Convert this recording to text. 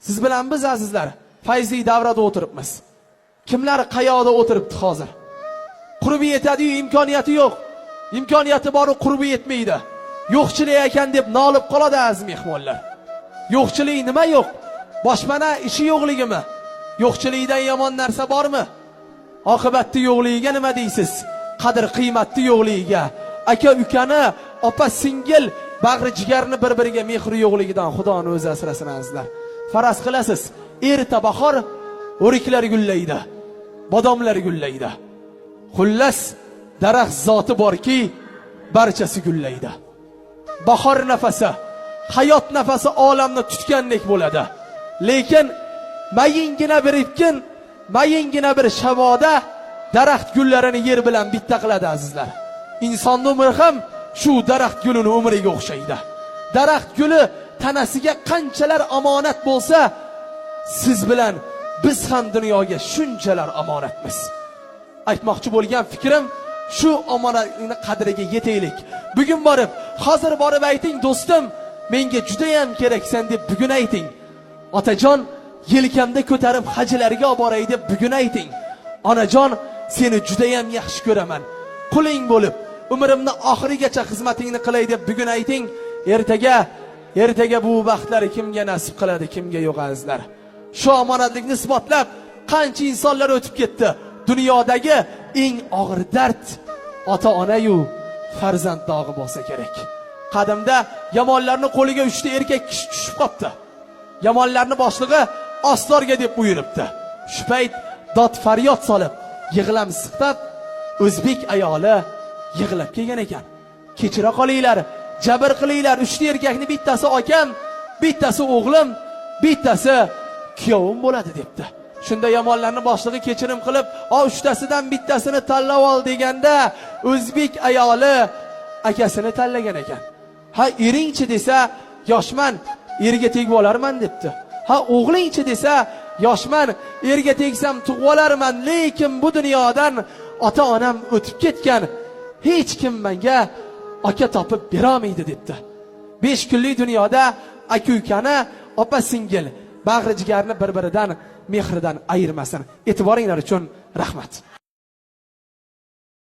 Siz bilan biz azizlar fayzli davrada o'tiribmiz. Kimlar qayoqda o'tiribdi hozir? Qurbi yetadi-yu, imkoniyati yo'q. Imkoniyati bor, qurbi yetmaydi. Yo'qchilik ekan deb nolib qoladi aziz mehmonlar. Yo'qchilik nima yo'q? Boshpana ishi yo'qligimi? Yo'qchilikdan yomon narsa bormi? Oqibatda yo'qligiga nima deysiz? Qadr qiymatli yo'qligiga, aka ukani, opa singil, bag'ri jigarni bir-biriga mehri yo'qligidan Xudoning o'zi asrasin azizlar. Faraz qilasiz, erta bahor o'riklar gullaydi, bodomlar gullaydi. Xullas, daraxt zoti borki, barchasi gullaydi. Bahor nafasi, hayot nafasi olamni tutgandek bo'ladi. Lekin mayingina bir ipkin, mayingina bir shaboda daraxt gullarini yer bilan bitta qiladi azizlar. Insonning umri ham shu daraxt gulini umriga o'xshaydi. Daraxt guli tanasiga qanchalar omonat bo'lsa, siz bilan biz ham dunyoga shunchalar omonatmiz. Aytmoqchi bo'lgan fikrim shu omonatning qadriga yetaylik. Bugun borib, hozir borib ayting, do'stim, menga juda ham keraksan deb bugun ayting. Otajon, yelkamda ko'tarib hajlarga olib boray deb bugun ayting. Onajon, seni juda ham yaxshi ko'raman. Quling bo'lib, umrimni oxirigacha xizmatingni qilay deb bugun ayting. Ertaga bu baxtlar kimga nasib qiladi, kimga yo'q azizlar. Shu omonatlikni isbotlab qancha insonlar o'tib ketdi. Dunyodagi eng og'ir dard ota-ona-yu farzand dog'i bo'lsa kerak. Qadimda yomonlarning qo'liga 3 ta erkak kishi tushib qopti. Yomonlarning boshlig'i ostorga deb buyuribdi. Shu payt dod faryod solib, yig'lam siqtab, o'zbek ayoli yig'lab kelgan ekan. Kechira qolinglar, jabr qilinglar, 3 ta erkakni bittasi akam, bittasi o'g'lim, bittasi kuyovim bo'ladi debdi. Shunda yomonlarning boshlig'i kechirim qilib, "O 3 tasidan bittasini tanlab ol" deganda, o'zbek ayoli akasini tanlagan ekan. Ha, eringchi desa, "Yoshman, erga tegib olarman" debdi. Ha, o'g'lingchi desa, "Yoshman, erga tegsam tug'ib olarman, lekin bu dunyodan ota-onam o'tib ketgan. Hech kim menga aka topib bera olmaydi" debdi. 5 kunlik dunyoda aka-ukani, opa-singil, bag'ri jigarni bir-biridan mehridan ayirmasin. E'tiboringlar uchun rahmat.